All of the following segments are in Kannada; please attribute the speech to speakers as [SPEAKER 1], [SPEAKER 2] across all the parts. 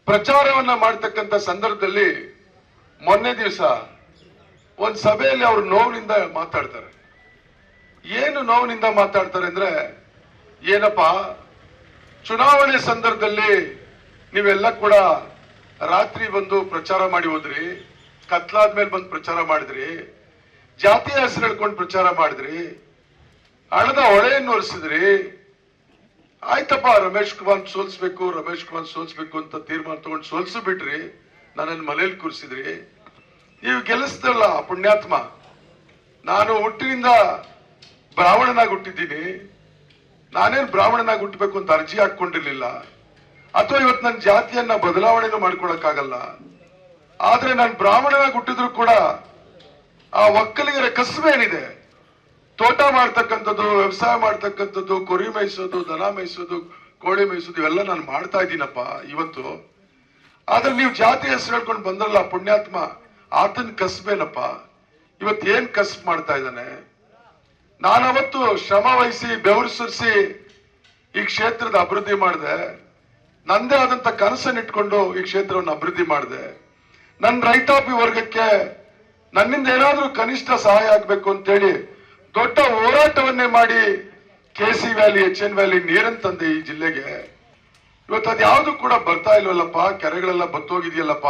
[SPEAKER 1] ಪ್ರಚಾರವನ್ನ ಮಾಡ್ತಕ್ಕಂಥ ಸಂದರ್ಭದಲ್ಲಿ ಮೊನ್ನೆ ದಿವಸ ಒಂದ್ ಸಭೆಯಲ್ಲಿ ಅವರು ನೋವಿನಿಂದ ಮಾತಾಡ್ತಾರೆ. ಏನು ನೋವಿನಿಂದ ಮಾತಾಡ್ತಾರೆ ಅಂದ್ರೆ, ಏನಪ್ಪಾ ಚುನಾವಣೆ ಸಂದರ್ಭದಲ್ಲಿ ನೀವೆಲ್ಲ ಕೂಡ ರಾತ್ರಿ ಬಂದು ಪ್ರಚಾರ ಮಾಡಿ ಹೋದ್ರಿ, ಕತ್ಲಾದ್ಮೇಲೆ ಬಂದು ಪ್ರಚಾರ ಮಾಡಿದ್ರಿ, ಜಾತಿಯ ಹೆಸರು ಹೇಳ್ಕೊಂಡು ಪ್ರಚಾರ ಮಾಡಿದ್ರಿ, ಹಣದ ಹೊಳೆಯನ್ನು ಹೊರಿಸಿದ್ರಿ. ಆಯ್ತಪ್ಪ, ರಮೇಶ್ ಕುಮಾರ್ ಸೋಲ್ಸ್ಬೇಕು ಅಂತ ತೀರ್ಮಾನ ತಗೊಂಡು ಸೋಲ್ಸು ಬಿಟ್ರಿ, ನನ್ನನ್ನು ಮನೇಲಿ ಕೂರಿಸಿದ್ರಿ. ನೀವು ಗೆಲ್ಲಿಸ್ದಲ್ಲ ಪುಣ್ಯಾತ್ಮ. ನಾನು ಹುಟ್ಟಿನಿಂದ ಬ್ರಾಹ್ಮಣನಾಗಿ ಹುಟ್ಟಿದ್ದೀನಿ. ನಾನೇನು ಬ್ರಾಹ್ಮಣನಾಗಿ ಹುಟ್ಟಬೇಕು ಅಂತ ಅರ್ಜಿ ಹಾಕೊಂಡಿರ್ಲಿಲ್ಲ, ಅಥವಾ ಇವತ್ತು ನನ್ನ ಜಾತಿಯನ್ನ ಬದಲಾವಣೆನೂ ಮಾಡ್ಕೊಳಕ್ಕಾಗಲ್ಲ. ಆದ್ರೆ ನಾನು ಬ್ರಾಹ್ಮಣನಾಗಿ ಹುಟ್ಟಿದ್ರು ಕೂಡ ಆ ಒಕ್ಕಲಿಗರ ಕಸುಬೇನಿದೆ, ತೋಟ ಮಾಡ್ತಕ್ಕಂಥದ್ದು, ವ್ಯವಸಾಯ ಮಾಡ್ತಕ್ಕಂಥದ್ದು, ಕುರಿ ಮೇಯಿಸೋದು, ದನ ಮೇಯಿಸೋದು, ಕೋಳಿ ಮೇಯಿಸೋದು, ಇವೆಲ್ಲ ನಾನು ಮಾಡ್ತಾ ಇದ್ದೀನಪ್ಪ ಇವತ್ತು. ಆದ್ರೆ ನೀವು ಜಾತಿ ಹೆಸರು ಹೇಳ್ಕೊಂಡು ಬಂದ್ರಲ್ಲ ಪುಣ್ಯಾತ್ಮ, ಆತನ ಕಸಬೇನಪ್ಪ. ಇವತ್ತು ಏನ್ ಕಸಬ್ ಮಾಡ್ತಾ ಇದ್ದಾನೆ? ನಾನವತ್ತು ಶ್ರಮ ವಹಿಸಿ ಬೆವರು ಸುರಿಸಿ ಈ ಕ್ಷೇತ್ರದ ಅಭಿವೃದ್ಧಿ ಮಾಡಿದೆ. ನಂದೇ ಆದಂತ ಕನಸನ್ನು ಇಟ್ಕೊಂಡು ಈ ಕ್ಷೇತ್ರವನ್ನು ಅಭಿವೃದ್ಧಿ ಮಾಡಿದೆ. ನನ್ನ ರೈತಾಪಿ ವರ್ಗಕ್ಕೆ ನನ್ನಿಂದ ಏನಾದ್ರೂ ಕನಿಷ್ಠ ಸಹಾಯ ಆಗ್ಬೇಕು ಅಂತೇಳಿ ದೊಡ್ಡ ಹೋರಾಟವನ್ನೇ ಮಾಡಿ KC ವ್ಯಾಲಿ, HN ವ್ಯಾಲಿ ನೀರನ್ನು ತಂದೆ ಈ ಜಿಲ್ಲೆಗೆ. ಇವತ್ತು ಅದ್ಯಾವುದು ಕೂಡ ಬರ್ತಾ ಇಲ್ವಲ್ಲಪ್ಪ, ಕೆರೆಗಳೆಲ್ಲ ಬತ್ತೋಗಿದೆಯಲ್ಲಪ್ಪ.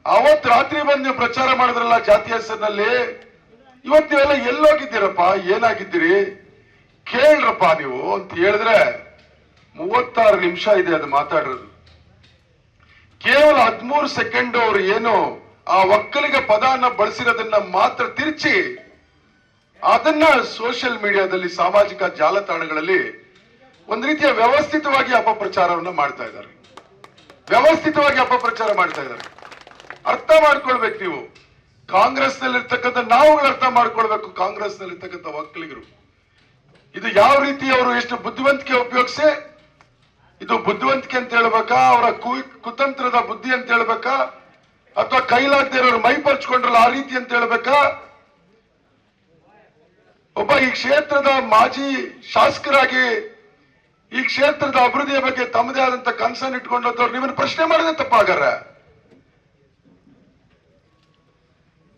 [SPEAKER 1] ಅವತ್ತು ರಾತ್ರಿ ಬಂದು ನೀವು ಪ್ರಚಾರ ಮಾಡಿದ್ರಲ್ಲ ಜಾತಿ ಹೆಸರಿನಲ್ಲಿ, ಇವತ್ತು ನೀವೆಲ್ಲ ಎಲ್ಲೋಗಿದ್ದೀರಪ್ಪ, ಏನಾಗಿದ್ದೀರಿ ಕೇಳ್ರಪ್ಪ ನೀವು ಅಂತ ಹೇಳಿದ್ರೆ 36 ನಿಮಿಷ ಇದೆ ಅದು ಮಾತಾಡಿರೋದು. ಕೇವಲ 13 ಸೆಕೆಂಡ್ ಅವರು ಏನು ಆ ಒಕ್ಕಲಿಗ ಪದನ ಬಳಸಿರೋದನ್ನ ಮಾತ್ರ ತಿರುಚಿ ಅದನ್ನ ಸೋಷಿಯಲ್ ಮೀಡಿಯಾದಲ್ಲಿ, ಸಾಮಾಜಿಕ ಜಾಲತಾಣಗಳಲ್ಲಿ ಒಂದ್ ರೀತಿಯ ವ್ಯವಸ್ಥಿತವಾಗಿ ಅಪಪ್ರಚಾರವನ್ನ ಮಾಡ್ತಾ ಇದ್ದಾರೆ. ಅರ್ಥ ಮಾಡ್ಕೊಳ್ಬೇಕು ನೀವು. ಕಾಂಗ್ರೆಸ್ ನಲ್ಲಿರ್ತಕ್ಕಂಥ ನಾವುಗಳು ಅರ್ಥ ಮಾಡ್ಕೊಳ್ಬೇಕು. ಕಾಂಗ್ರೆಸ್ ನಲ್ಲಿರ್ತಕ್ಕಂಥ ಒಕ್ಕಲಿಗರು ಇದು ಯಾವ ರೀತಿ ಅವರು ಎಷ್ಟು ಬುದ್ಧಿವಂತಿಕೆ ಉಪಯೋಗಿಸಿ, ಇದು ಬುದ್ಧಿವಂತಿಕೆ ಅಂತ ಹೇಳ್ಬೇಕಾ, ಅವರ ಕುತಂತ್ರದ ಬುದ್ಧಿ ಅಂತ ಹೇಳ್ಬೇಕಾ, ಅಥವಾ ಕೈಲಾಗದೆ ಇರೋರು ಮೈ ಪರ್ಚ್ಕೊಂಡ್ರಲ್ಲ ಆ ರೀತಿ ಅಂತ ಹೇಳ್ಬೇಕಾ? ಒಬ್ಬ ಈ ಕ್ಷೇತ್ರದ ಮಾಜಿ ಶಾಸಕರಾಗಿ ಈ ಕ್ಷೇತ್ರದ ಅಭಿವೃದ್ಧಿಯ ಬಗ್ಗೆ ತಮ್ಮದೇ ಆದಂತ ಕನಸನ್ನು ಇಟ್ಕೊಂಡವ್ರು ನಿಮ್ಮನ್ನು ಪ್ರಶ್ನೆ ಮಾಡಿದ್ರೆ ತಪ್ಪಾಗಾರೆ.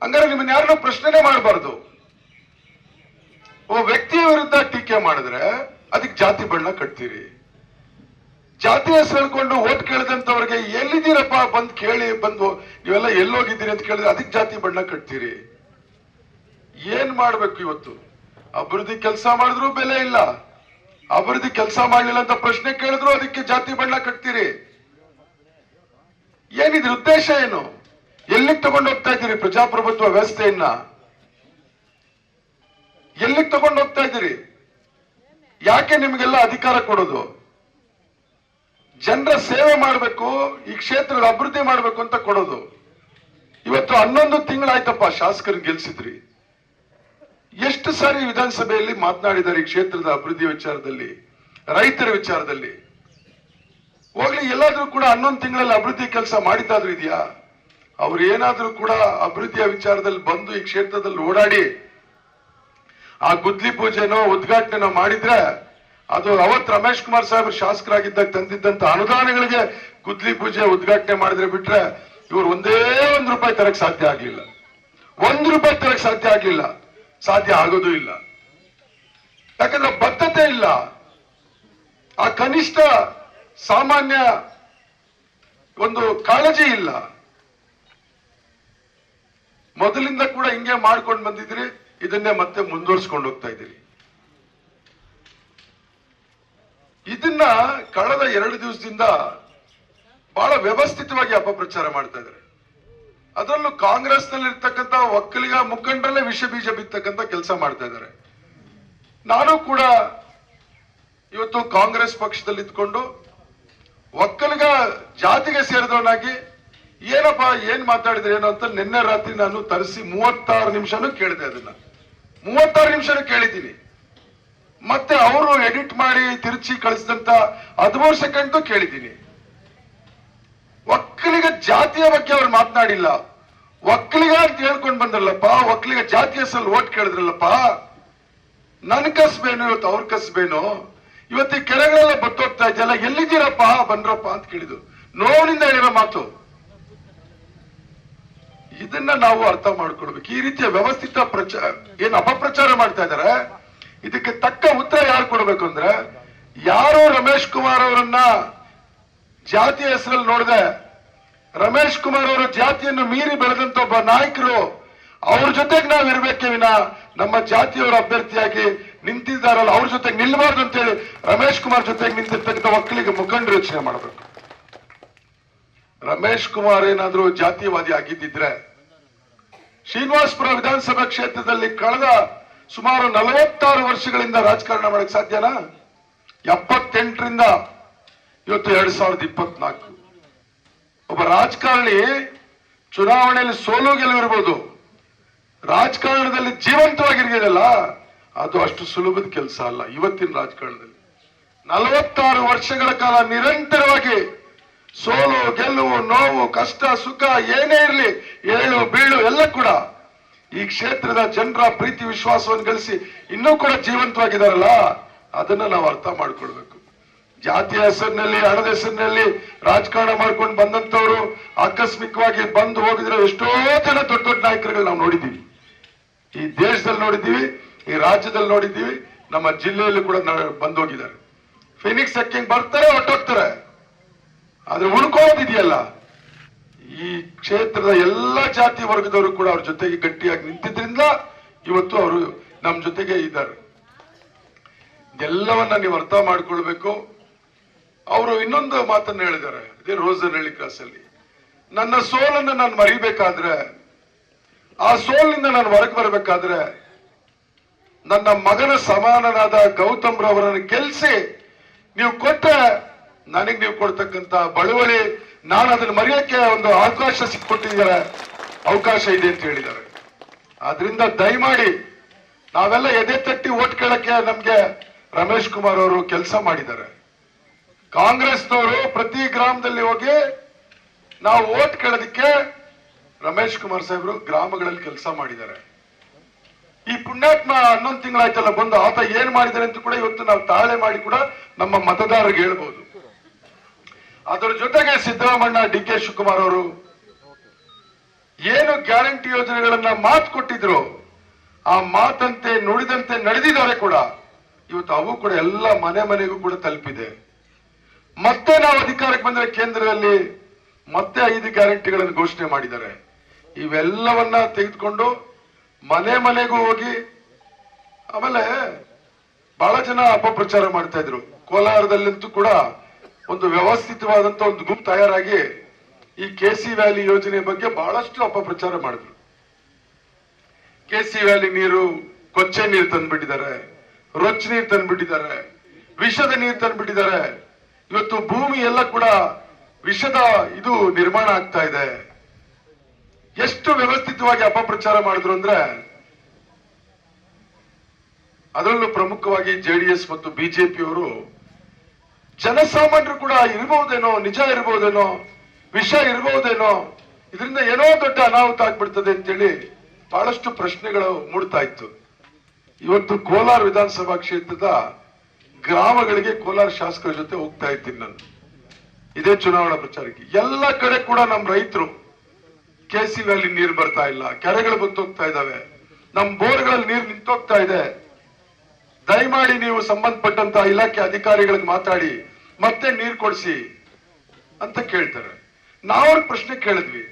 [SPEAKER 1] ಹಂಗಾರೆ ನಿಮ್ಮನ್ನ ಯಾರನ್ನೂ ಪ್ರಶ್ನೆನೇ ಮಾಡಬಾರ್ದು. ಒಬ್ಬ ವ್ಯಕ್ತಿಯ ವಿರುದ್ಧ ಟೀಕೆ ಮಾಡಿದ್ರೆ ಅದಕ್ಕೆ ಜಾತಿ ಬಣ್ಣ ಕಟ್ತೀರಿ. ಜಾತಿ ಹೆಸರು ಹೇಳ್ಕೊಂಡು ಓಟ್ ಕೇಳಿದಂತವ್ರಿಗೆ ಎಲ್ಲಿದ್ದೀರಪ್ಪ ಬಂದು ಕೇಳಿ, ಬಂದು ನೀವೆಲ್ಲ ಎಲ್ಲೋಗಿದ್ದೀರಿ ಅಂತ ಕೇಳಿದ್ರೆ ಅದಕ್ಕೆ ಜಾತಿ ಬಣ್ಣ ಕಟ್ತೀರಿ. ಏನ್ ಮಾಡ್ಬೇಕು? ಇವತ್ತು ಅಭಿವೃದ್ಧಿ ಕೆಲಸ ಮಾಡಿದ್ರು ಬೆಲೆ ಇಲ್ಲ, ಅಭಿವೃದ್ಧಿ ಕೆಲಸ ಮಾಡಲಿಲ್ಲ ಅಂತ ಪ್ರಶ್ನೆ ಕೇಳಿದ್ರು ಅದಕ್ಕೆ ಜಾತಿ ಬಣ್ಣ ಕಟ್ತೀರಿ. ಏನಿದ್ರ ಉದ್ದೇಶ ಏನು? ಎಲ್ಲಿಗೆ ತಗೊಂಡು ಹೋಗ್ತಾ ಇದ್ದೀರಿ ಪ್ರಜಾಪ್ರಭುತ್ವ ವ್ಯವಸ್ಥೆಯನ್ನ? ಎಲ್ಲಿಗೆ ತಗೊಂಡು ಹೋಗ್ತಾ ಇದ್ದೀರಿ? ಯಾಕೆ ನಿಮಗೆಲ್ಲ ಅಧಿಕಾರ ಕೊಡೋದು? ಜನರ ಸೇವೆ ಮಾಡಬೇಕು, ಈ ಕ್ಷೇತ್ರದ ಅಭಿವೃದ್ಧಿ ಮಾಡಬೇಕು ಅಂತ ಕೊಡೋದು. ಇವತ್ತು 11 ತಿಂಗಳಾಯ್ತಪ್ಪ ಶಾಸಕರನ್ನ ಗೆಲ್ಸಿದ್ರಿ. ಎಷ್ಟು ಸಾರಿ ವಿಧಾನಸಭೆಯಲ್ಲಿ ಮಾತನಾಡಿದ್ದಾರೆ ಈ ಕ್ಷೇತ್ರದ ಅಭಿವೃದ್ಧಿ ವಿಚಾರದಲ್ಲಿ, ರೈತರ ವಿಚಾರದಲ್ಲಿ. ಹೋಗ್ಲಿ, ಎಲ್ಲಾದ್ರೂ ಕೂಡ 11 ತಿಂಗಳಲ್ಲಿ ಅಭಿವೃದ್ಧಿ ಕೆಲಸ ಮಾಡಿದ್ದಾದ್ರೂ ಇದೆಯಾ? ಅವ್ರು ಏನಾದ್ರೂ ಕೂಡ ಅಭಿವೃದ್ಧಿಯ ವಿಚಾರದಲ್ಲಿ ಬಂದು ಈ ಕ್ಷೇತ್ರದಲ್ಲಿ ಓಡಾಡಿ ಆ ಗುದ್ಲಿ ಪೂಜೆನೋ ಉದ್ಘಾಟನೆನೋ ಮಾಡಿದ್ರೆ ಅದು ಅವತ್ತು ರಮೇಶ್ ಕುಮಾರ್ ಸಾಹೇಬ್ ಶಾಸಕರಾಗಿದ್ದಾಗ ತಂದಿದ್ದಂತ ಅನುದಾನಗಳಿಗೆ ಗುದ್ಲಿ ಪೂಜೆ ಉದ್ಘಾಟನೆ ಮಾಡಿದ್ರೆ ಬಿಟ್ರೆ ಇವರು ಒಂದೇ ₹1 ತರಕ್ ಸಾಧ್ಯ ಆಗ್ಲಿಲ್ಲ. ₹1 ತರಕ್ ಸಾಧ್ಯ ಆಗ್ಲಿಲ್ಲ, ಸಾಧ್ಯ ಆಗೋದು ಇಲ್ಲ. ಯಾಕಂದ್ರೆ ಬದ್ಧತೆ ಇಲ್ಲ, ಆ ಕನಿಷ್ಠ ಸಾಮಾನ್ಯ ಒಂದು ಕಾಳಜಿ ಇಲ್ಲ. ಮೊದಲಿಂದ ಕೂಡ ಹಿಂಗೆ ಮಾಡ್ಕೊಂಡು ಬಂದಿದ್ರಿ, ಇದನ್ನೇ ಮತ್ತೆ ಮುಂದುವರಿಸ್ಕೊಂಡು ಹೋಗ್ತಾ ಇದ್ದೀರಿ. ಇದನ್ನ ಕಳೆದ 2 ದಿವಸದಿಂದ ಬಹಳ ವ್ಯವಸ್ಥಿತವಾಗಿ ಅಪಪ್ರಚಾರ ಮಾಡ್ತಾ ಇದ್ದಾರೆ. ಅದರಲ್ಲೂ ಕಾಂಗ್ರೆಸ್ ನಲ್ಲಿ ಇರ್ತಕ್ಕಂಥ ಒಕ್ಕಲಿಗ ಮುಖಂಡರಲ್ಲೇ ವಿಷ ಬೀಜ ಬಿತ್ತಕ್ಕಂಥ ಕೆಲಸ ಮಾಡ್ತಾ ಇದ್ದಾರೆ. ನಾನು ಕೂಡ ಇವತ್ತು ಕಾಂಗ್ರೆಸ್ ಪಕ್ಷದಲ್ಲಿ ಇದ್ಕೊಂಡು ಒಕ್ಕಲಿಗ ಜಾತಿಗೆ ಸೇರಿದವನಾಗಿ ಏನಪ್ಪಾ ಏನ್ ಮಾತಾಡಿದ್ರೆ ಏನು ಅಂತ ನಿನ್ನೆ ರಾತ್ರಿ ನಾನು ತರಿಸಿ 36 ನಿಮಿಷನೂ ಕೇಳಿದೆ. ಅದನ್ನ 36 ನಿಮಿಷನೂ ಕೇಳಿದ್ದೀನಿ. ಮತ್ತೆ ಅವರು ಎಡಿಟ್ ಮಾಡಿ ತಿರುಚಿ ಕಳಿಸಿದಂತ 13 ಸೆಕೆಂಡ್ ಕೇಳಿದ್ದೀನಿ. ಒಕ್ಕಲಿಗ ಜಾತಿಯ ಬಗ್ಗೆ ಅವ್ರು ಮಾತನಾಡಿಲ್ಲ. ಒಕ್ಕಲಿಗ ಅಂತ ಹೇಳ್ಕೊಂಡು ಬಂದ್ರಲ್ಲಪ್ಪ, ಒಕ್ಕಲಿಗ ಜಾತಿ ಹೆಸರಲ್ಲಿ ಓಟ್ ಕೇಳಿದ್ರಲ್ಲಪ್ಪ. ನನ್ ಕಸ್ಬೇನು ಇವತ್ತು ಅವ್ರ ಕಸ್ಬೇನು? ಇವತ್ತು ಈ ಕೆರೆಗಳೆಲ್ಲ ಬತ್ತೋಗ್ತಾ ಇದೆಯಲ್ಲ, ಎಲ್ಲಿದ್ದೀರಪ್ಪ ಬಂದ್ರಪ್ಪ ಅಂತ ಕೇಳಿದ್ರು. ನೋವಿನಿಂದ ಹೇಳಿರೋ ಮಾತು. ಇದನ್ನ ನಾವು ಅರ್ಥ ಮಾಡ್ಕೊಳ್ಬೇಕು. ಈ ರೀತಿಯ ವ್ಯವಸ್ಥಿತ ಏನ್ ಅಪಪ್ರಚಾರ ಮಾಡ್ತಾ ಇದಾರೆ, ಇದಕ್ಕೆ ತಕ್ಕ ಉತ್ತರ ಯಾರು ಕೊಡ್ಬೇಕು ಅಂದ್ರೆ, ಯಾರು ರಮೇಶ್ ಕುಮಾರ್ ಅವರನ್ನ ಜಾತಿಯ ಹೆಸರಲ್ಲಿ ನೋಡಿದೆ, ರಮೇಶ್ ಕುಮಾರ್ ಅವರು ಜಾತಿಯನ್ನು ಮೀರಿ ಬೆಳೆದಂತ ಒಬ್ಬ ನಾಯಕರು, ಅವ್ರ ಜೊತೆಗೆ ನಾವ್ ಇರ್ಬೇಕೆ ವಿನ ನಮ್ಮ ಜಾತಿಯವರ ಅಭ್ಯರ್ಥಿಯಾಗಿ ನಿಂತಿದ್ದಾರಲ್ಲ ಅವ್ರ ಜೊತೆಗೆ ನಿಲ್ಬಾರ್ದು ಅಂತೇಳಿ ರಮೇಶ್ ಕುಮಾರ್ ಜೊತೆಗೆ ನಿಂತಿರ್ತಕ್ಕಂಥ ಒಕ್ಕಲಿಗ ಮುಖಂಡರು ಯೋಚನೆ ಮಾಡಬೇಕು. ರಮೇಶ್ ಕುಮಾರ್ ಏನಾದ್ರೂ ಜಾತಿವಾದಿ ಆಗಿದ್ದಿದ್ರೆ ಶ್ರೀನಿವಾಸಪುರ ವಿಧಾನಸಭಾ ಕ್ಷೇತ್ರದಲ್ಲಿ ಕಳೆದ ಸುಮಾರು 46 ವರ್ಷಗಳಿಂದ ರಾಜಕಾರಣ ಮಾಡಕ್ ಸಾಧ್ಯನಾ? 78ರಿಂದ ಇವತ್ತು 2024 ಒಬ್ಬ ರಾಜಕಾರಣಿ ಚುನಾವಣೆಯಲ್ಲಿ ಸೋಲು ಗೆಲುವಿರ್ಬೋದು, ರಾಜಕಾರಣದಲ್ಲಿ ಜೀವಂತವಾಗಿರ್ಗಿದೆಯಲ್ಲ ಅದು ಅಷ್ಟು ಸುಲಭದ ಕೆಲಸ ಅಲ್ಲ. ಇವತ್ತಿನ ರಾಜಕಾರಣದಲ್ಲಿ 46 ವರ್ಷಗಳ ಕಾಲ ನಿರಂತರವಾಗಿ ಸೋಲು ಗೆಲುವು ನೋವು ಕಷ್ಟ ಸುಖ ಏನೇ ಇರಲಿ ಏಳು ಬೀಳು ಎಲ್ಲ ಕೂಡ ಈ ಕ್ಷೇತ್ರದ ಜನರ ಪ್ರೀತಿ ವಿಶ್ವಾಸವನ್ನು ಗಳಿಸಿ ಇನ್ನೂ ಕೂಡ ಜೀವಂತವಾಗಿದಾರಲ್ಲ, ಅದನ್ನ ನಾವು ಅರ್ಥ ಮಾಡ್ಕೊಳ್ಬೇಕು. ಜಾತಿಯ ಹೆಸರಿನಲ್ಲಿ ಹಣದ ಹೆಸರಿನಲ್ಲಿ ರಾಜಕಾರಣ ಮಾಡ್ಕೊಂಡು ಬಂದಂತವ್ರು ಆಕಸ್ಮಿಕವಾಗಿ ಬಂದು ಹೋಗಿದ್ರೆ ಎಷ್ಟೋ ಜನ ದೊಡ್ಡ ದೊಡ್ಡ ನಾಯಕರುಗಳು ನಾವು ನೋಡಿದ್ದೀವಿ. ಈ ದೇಶದಲ್ಲಿ ನೋಡಿದ್ದೀವಿ, ಈ ರಾಜ್ಯದಲ್ಲಿ ನೋಡಿದ್ದೀವಿ, ನಮ್ಮ ಜಿಲ್ಲೆಯಲ್ಲಿ ಕೂಡ ಬಂದು ಹೋಗಿದ್ದಾರೆ. ಫಿನಿಕ್ಸ್ ಹಕ್ಕಿಂಗ್ ಬರ್ತಾರೆ ಹೊಟ್ಟೋಗ್ತಾರೆ, ಆದ್ರೆ ಉಳ್ಕೊಳ್ಳೋದಿದೆಯಲ್ಲ, ಈ ಕ್ಷೇತ್ರದ ಎಲ್ಲ ಜಾತಿ ವರ್ಗದವರು ಕೂಡ ಅವ್ರ ಜೊತೆಗೆ ಗಟ್ಟಿಯಾಗಿ ನಿಂತಿದ್ರಿಂದ ಇವತ್ತು ಅವರು ನಮ್ಮ ಜೊತೆಗೆ ಇದ್ದಾರೆ. ಇದೆಲ್ಲವನ್ನ ನೀವು ಅರ್ಥ ಮಾಡ್ಕೊಳ್ಬೇಕು. ಅವರು ಇನ್ನೊಂದು ಮಾತನ್ನ ಹೇಳಿದ್ದಾರೆ, ಇದೇ ರೋಸನಹಳ್ಳಿ ಕ್ರಾಸ್ ಅಲ್ಲಿ, ನನ್ನ ಸೋಲನ್ನು ನಾನು ಮರಿಬೇಕಾದ್ರೆ, ಆ ಸೋಲಿನಿಂದ ನಾನು ಹೊರಗೆ ಬರಬೇಕಾದ್ರೆ ನನ್ನ ಮಗನ ಸಮಾನನಾದ ಗೌತಮ್ ರವರನ್ನು ಗೆಲ್ಲಿಸಿ ನೀವು ಕೊಟ್ಟರೆ ನನಗೆ ನೀವು ಕೊಡ್ತಕ್ಕಂತ ಬಳುವಳಿ, ನಾನು ಅದನ್ನು ಮರೆಯಕ್ಕೆ ಒಂದು ಅವಕಾಶ ಸಿಕ್ಕೊಟ್ಟಿದ್ದಾರೆ, ಅವಕಾಶ ಇದೆ ಅಂತ ಹೇಳಿದ್ದಾರೆ. ಆದ್ರಿಂದ ದಯಮಾಡಿ ನಾವೆಲ್ಲ ಎದೆ ತಟ್ಟಿ ಓಟ್ ಕೇಳಕ್ಕೆ ನಮ್ಗೆ ರಮೇಶ್ ಕುಮಾರ್ ಅವರು ಕೆಲಸ ಮಾಡಿದ್ದಾರೆ. ಕಾಂಗ್ರೆಸ್ನವರು ಪ್ರತಿ ಗ್ರಾಮದಲ್ಲಿ ಹೋಗಿ ನಾವು ಓಟ್ ಕೇಳೋದಕ್ಕೆ ರಮೇಶ್ ಕುಮಾರ್ ಸಾಹೇಬರು ಗ್ರಾಮಗಳಲ್ಲಿ ಕೆಲಸ ಮಾಡಿದ್ದಾರೆ. ಈ ಪುಣ್ಯಾತ್ಮ 11 ತಿಂಗಳಾಯ್ತಲ್ಲ ಬಂದು ಆತ ಏನ್ ಮಾಡಿದ್ದಾರೆ ಅಂತ ಕೂಡ ಇವತ್ತು ನಾವು ತಾಳೆ ಮಾಡಿ ಕೂಡ ನಮ್ಮ ಮತದಾರರಿಗೆ ಹೇಳ್ಬೋದು. ಅದರ ಜೊತೆಗೆ ಸಿದ್ದರಾಮಣ್ಣ ಡಿ ಕೆ ಶಿವಕುಮಾರ್ ಅವರು ಏನು ಗ್ಯಾರಂಟಿ ಯೋಜನೆಗಳನ್ನ ಮಾತು ಕೊಟ್ಟಿದ್ರು, ಆ ಮಾತಂತೆ ನುಡಿದಂತೆ ನಡೆದಿದ್ದಾರೆ ಕೂಡ. ಇವತ್ತು ಅವು ಕೂಡ ಎಲ್ಲ ಮನೆ ಮನೆಗೂ ಕೂಡ ತಲುಪಿದೆ. ಮತ್ತೆ ನಾವು ಅಧಿಕಾರಕ್ಕೆ ಬಂದ್ರೆ ಕೇಂದ್ರದಲ್ಲಿ ಮತ್ತೆ 5 ಗ್ಯಾರಂಟಿಗಳನ್ನು ಘೋಷಣೆ ಮಾಡಿದ್ದಾರೆ. ಇವೆಲ್ಲವನ್ನ ತೆಗೆದುಕೊಂಡು ಮನೆ ಮನೆಗೂ ಹೋಗಿ, ಆಮೇಲೆ ಬಹಳ ಜನ ಅಪಪ್ರಚಾರ ಮಾಡ್ತಾ ಇದ್ರು. ಕೋಲಾರದಲ್ಲಂತೂ ಕೂಡ ಒಂದು ವ್ಯವಸ್ಥಿತವಾದಂತ ಒಂದು ಗುಂಪು ತಯಾರಾಗಿ ಈ KC ವ್ಯಾಲಿ ಯೋಜನೆ ಬಗ್ಗೆ ಬಹಳಷ್ಟು ಅಪಪ್ರಚಾರ ಮಾಡಿದ್ರು. KC ವ್ಯಾಲಿ ನೀರು ಕೊಚ್ಚೆ ನೀರು ತಂದ್ಬಿಟ್ಟಿದ್ದಾರೆ, ರೊಚ್ಚ ನೀರು ತಂದ್ಬಿಟ್ಟಿದ್ದಾರೆ, ವಿಷದ ನೀರು ತಂದ್ಬಿಟ್ಟಿದ್ದಾರೆ. ಇವತ್ತು ಭೂಮಿ ಎಲ್ಲ ಕೂಡ ವಿಷದ ಇದು ನಿರ್ಮಾಣ ಆಗ್ತಾ ಇದೆ. ಎಷ್ಟು ವ್ಯವಸ್ಥಿತವಾಗಿ ಅಪಪ್ರಚಾರ ಮಾಡಿದ್ರು ಅಂದ್ರೆ, ಅದರಲ್ಲೂ ಪ್ರಮುಖವಾಗಿ JDS ಮತ್ತು ಬಿಜೆಪಿಯವರು ಜನಸಾಮಾನ್ಯರು ಕೂಡ ಇರಬಹುದೇನೋ, ನಿಜ ಇರಬಹುದೇನೋ, ವಿಷ ಇರಬಹುದೇನೋ, ಇದರಿಂದ ಏನೋ ದೊಡ್ಡ ಅನಾಹುತ ಆಗ್ಬಿಡ್ತದೆ ಅಂತೇಳಿ ಬಹಳಷ್ಟು ಪ್ರಶ್ನೆಗಳು ಮೂಡ್ತಾ ಇತ್ತು. ಇವತ್ತು ಕೋಲಾರ ವಿಧಾನಸಭಾ ಕ್ಷೇತ್ರದ ಗ್ರಾಮಗಳಿಗೆ ಕೋಲಾರ ಶಾಸಕರ ಜೊತೆ ಹೋಗ್ತಾ ಇದ್ದೀನಿ ನಾನು ಇದೇ ಚುನಾವಣಾ ಪ್ರಚಾರಕ್ಕೆ. ಎಲ್ಲ ಕಡೆ ಕೂಡ ನಮ್ಮ ರೈತರು KC ವ್ಯಾಲಿ ನೀರು ಬರ್ತಾ ಇಲ್ಲ, ಕೆರೆಗಳು ಬಂದೋಗ್ತಾ ಇದಾವೆ, ನಮ್ಮ ಬೋರ್ಗಳಲ್ಲಿ ನೀರು ನಿಂತೋಗ್ತಾ ಇದೆ. ದಯಮಾಡಿ ನೀವು ಸಂಬಂಧಪಟ್ಟಂತ ಇಲಾಖೆ ಅಧಿಕಾರಿಗಳಿಗೆ ಮಾತಾಡಿ ಮತ್ತೆ ನೀರು ಕೊಡಿಸಿ ಅಂತ ಕೇಳ್ತಾರೆ. ನಾವು ಪ್ರಶ್ನೆ ಕೇಳಿದ್ವಿ,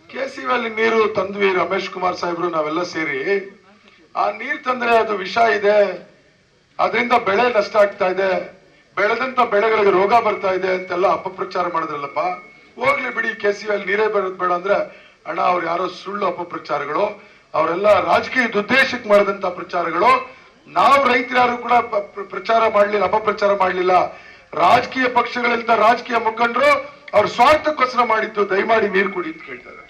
[SPEAKER 1] KC ವ್ಯಾಲಿ ನೀರು ತಂದ್ವಿ ರಮೇಶ್ ಕುಮಾರ್ ಸಾಹೇಬ್ರು ನಾವೆಲ್ಲ ಸೇರಿ, ಆ ನೀರು ತಂದ್ರೆ ಅದು ವಿಷ ಇದೆ, ಅದರಿಂದ ಬೆಳೆ ನಷ್ಟ ಆಗ್ತಾ ಇದೆ, ಬೆಳೆದಂತ ಬೆಳೆಗಳಿಗೆ ರೋಗ ಬರ್ತಾ ಇದೆ ಅಂತೆಲ್ಲ ಅಪಪ್ರಚಾರ ಮಾಡಿದ್ರಲ್ಲಪ್ಪ. ಹೋಗ್ಲಿ ಬಿಡಿ, KC ವ್ಯಾಲಿ ನೀರೇ ಬರೋದು ಬೇಡ ಅಂದ್ರೆ, ಅಣ್ಣ ಅವ್ರು ಯಾರೋ ಸುಳ್ಳು ಅಪಪ್ರಚಾರಗಳು, ಅವರೆಲ್ಲ ರಾಜಕೀಯ ಉದ್ದೇಶಕ್ಕೆ ಮಾಡಿದಂತ ಪ್ರಚಾರಗಳು. ನಾವು ರೈತರು ಯಾರು ಕೂಡ ಪ್ರಚಾರ ಮಾಡ್ಲಿಲ್ಲ, ಅಪಪ್ರಚಾರ ಮಾಡ್ಲಿಲ್ಲ. ರಾಜಕೀಯ ಪಕ್ಷಗಳಿಂದ ರಾಜಕೀಯ ಮುಖಂಡರು ಅವ್ರ ಸ್ವಾರ್ಥಕ್ಕೋಸ್ಕರ ಮಾಡಿದ್ದು. ದಯಮಾಡಿ ನೀರು ಕುಡಿ ಅಂತ ಕೇಳ್ತಾರೆ.